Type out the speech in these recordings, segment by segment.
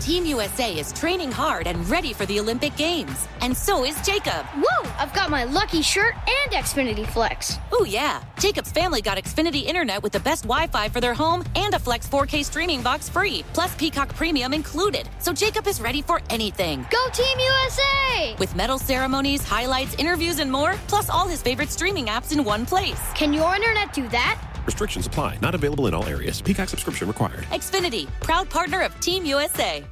Team USA is training hard and ready for the Olympic Games. And so is Jacob. Whoa, I've got my lucky shirt and Xfinity Flex. Oh yeah, Jacob's family got Xfinity Internet with the best Wi-Fi for their home and a Flex 4K streaming box free, plus Peacock Premium included. So Jacob is ready for anything. Go Team USA! With medal ceremonies, highlights, interviews, and more, plus all his favorite streaming apps in one place. Can your internet do that? Restrictions apply. Not available in all areas. Peacock subscription required. Xfinity, proud partner of Team USA.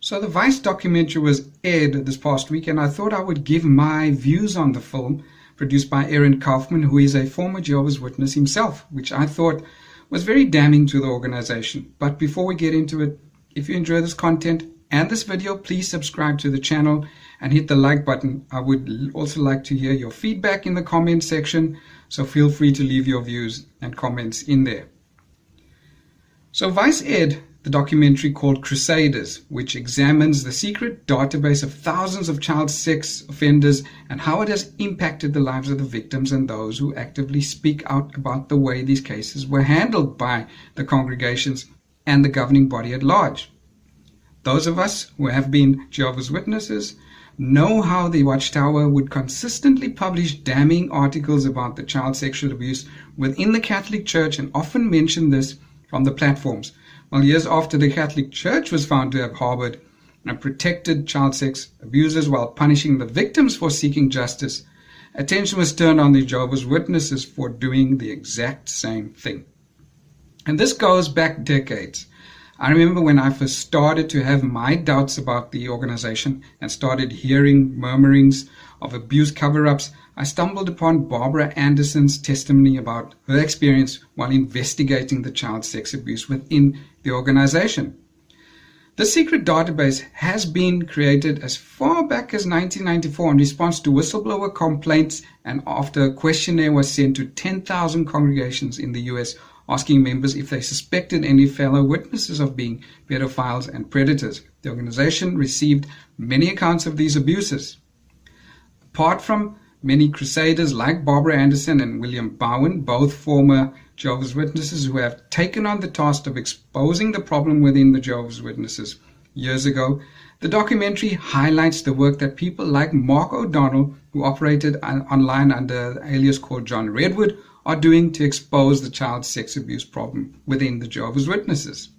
So the Vice documentary was aired this past week, and I thought I would give my views on the film, produced by Aaron Kaufman, who is a former Jehovah's Witness himself, which I thought was very damning to the organization. But before we get into it, if you enjoy this content and this video, please subscribe to the channel and hit the like button. I would also like to hear your feedback in the comment section, so feel free to leave your views and comments in there. So Vice aired the documentary called Crusaders, which examines the secret database of thousands of child sex offenders and how it has impacted the lives of the victims and those who actively speak out about the way these cases were handled by the congregations and the governing body at large. Those of us who have been Jehovah's Witnesses know how the Watchtower would consistently publish damning articles about the child sexual abuse within the Catholic Church, and often mention this from the platforms. Well, years after the Catholic Church was found to have harbored and protected child sex abusers while punishing the victims for seeking justice, attention was turned on the Jehovah's Witnesses for doing the exact same thing. And this goes back decades. I remember when I first started to have my doubts about the organization and started hearing murmurings of abuse cover-ups, I stumbled upon Barbara Anderson's testimony about her experience while investigating the child sex abuse within the organization. The secret database has been created as far back as 1994 in response to whistleblower complaints, and after a questionnaire was sent to 10,000 congregations in the US asking members if they suspected any fellow witnesses of being pedophiles and predators. The organization received many accounts of these abuses. Apart from many crusaders like Barbara Anderson and William Bowen, both former Jehovah's Witnesses who have taken on the task of exposing the problem within the Jehovah's Witnesses years ago, the documentary highlights the work that people like Mark O'Donnell, who operated online under the alias called John Redwood, are doing to expose the child sex abuse problem within the Jehovah's Witnesses.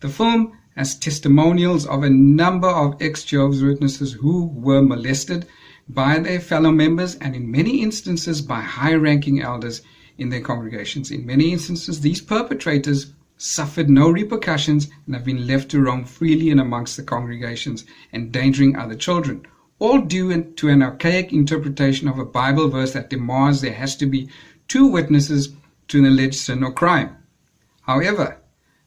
The film has testimonials of a number of ex-Jehovah's Witnesses who were molested by their fellow members, and in many instances by high-ranking elders in their congregations. In many instances, these perpetrators suffered no repercussions and have been left to roam freely in amongst the congregations, endangering other children, all due to an archaic interpretation of a Bible verse that demands there has to be 2 witnesses to an alleged sin or crime. However,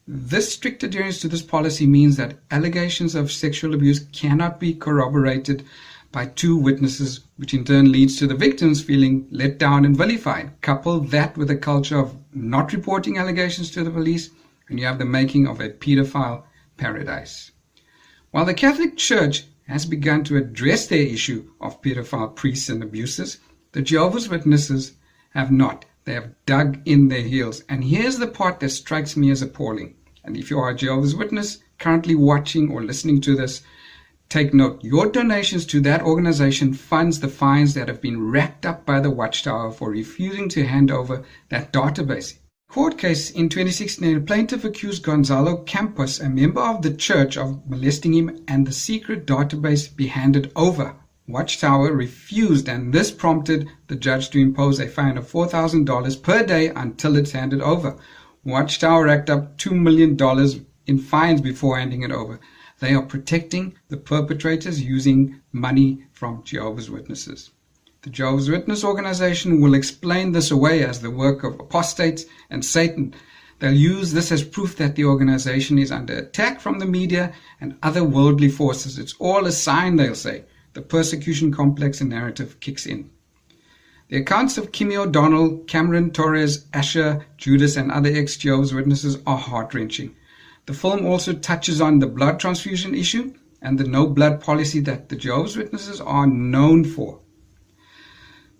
this strict adherence to this policy means that allegations of sexual abuse cannot be corroborated by 2 witnesses, which in turn leads to the victims feeling let down and vilified. Couple that with a culture of not reporting allegations to the police, and you have the making of a pedophile paradise. While the Catholic Church has begun to address their issue of pedophile priests and abuses, the Jehovah's Witnesses have not. They have dug in their heels. And here's the part that strikes me as appalling. And if you are a Jehovah's Witness currently watching or listening to this, take note, your donations to that organization funds the fines that have been racked up by the Watchtower for refusing to hand over that database. Court case in 2016, a plaintiff accused Gonzalo Campos, a member of the church, of molesting him and the secret database be handed over. Watchtower refused, and this prompted the judge to impose a fine of $4,000 per day until it's handed over. Watchtower racked up $2 million in fines before handing it over. They are protecting the perpetrators using money from Jehovah's Witnesses. The Jehovah's Witness organization will explain this away as the work of apostates and Satan. They'll use this as proof that the organization is under attack from the media and other worldly forces. It's all a sign, they'll say. The persecution complex and narrative kicks in. The accounts of Kimmy O'Donnell, Cameron, Torres, Asher, Judas, and other ex-Jehovah's Witnesses are heart-wrenching. The film also touches on the blood transfusion issue and the no-blood policy that the Jehovah's Witnesses are known for.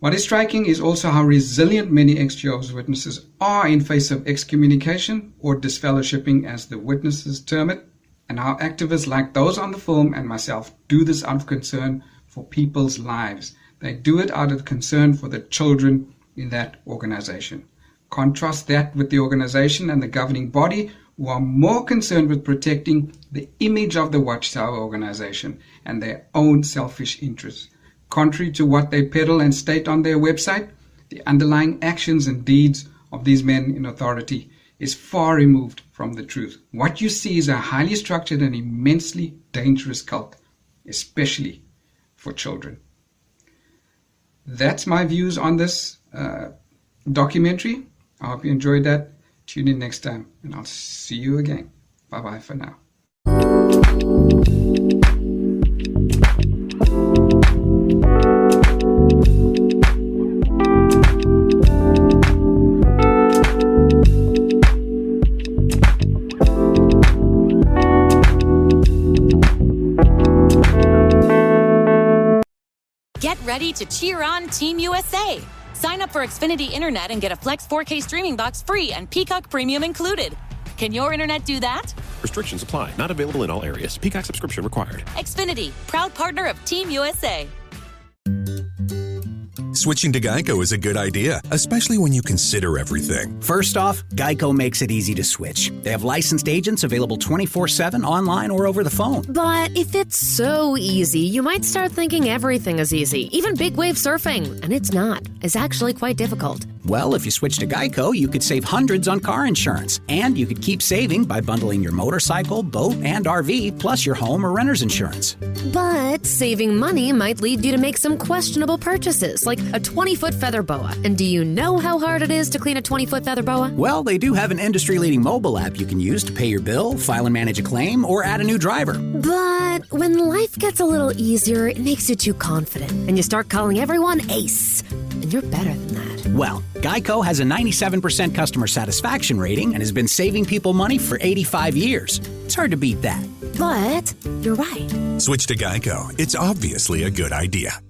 What is striking is also how resilient many ex-Jehovah's Witnesses are in face of excommunication or disfellowshipping, as the witnesses term it, and how activists like those on the film and myself do this out of concern for people's lives. They do it out of concern for the children in that organization. Contrast that with the organization and the governing body, who are more concerned with protecting the image of the Watchtower organization and their own selfish interests. Contrary to what they peddle and state on their website, the underlying actions and deeds of these men in authority is far removed from the truth. What you see is a highly structured and immensely dangerous cult, especially for children. That's my views on this documentary. I hope you enjoyed that. Tune in next time, and I'll see you again. Bye-bye for now. Get ready to cheer on Team USA. Sign up for Xfinity Internet and get a Flex 4K streaming box free and Peacock Premium included. Can your internet do that? Restrictions apply. Not available in all areas. Peacock subscription required. Xfinity, proud partner of Team USA. Switching to Geico is a good idea, especially when you consider everything. First off, Geico makes it easy to switch. They have licensed agents available 24/7 online or over the phone. But if it's so easy, you might start thinking everything is easy, even big wave surfing. And it's not. It's actually quite difficult. Well, if you switch to Geico, you could save hundreds on car insurance. And you could keep saving by bundling your motorcycle, boat, and RV, plus your home or renter's insurance. But saving money might lead you to make some questionable purchases, like a 20-foot feather boa. And do you know how hard it is to clean a 20-foot feather boa? Well, they do have an industry-leading mobile app you can use to pay your bill, file and manage a claim, or add a new driver. But when life gets a little easier, it makes you too confident, and you start calling everyone Ace. And you're better than that. Well, Geico has a 97% customer satisfaction rating and has been saving people money for 85 years. It's hard to beat that. But you're right. Switch to Geico. It's obviously a good idea.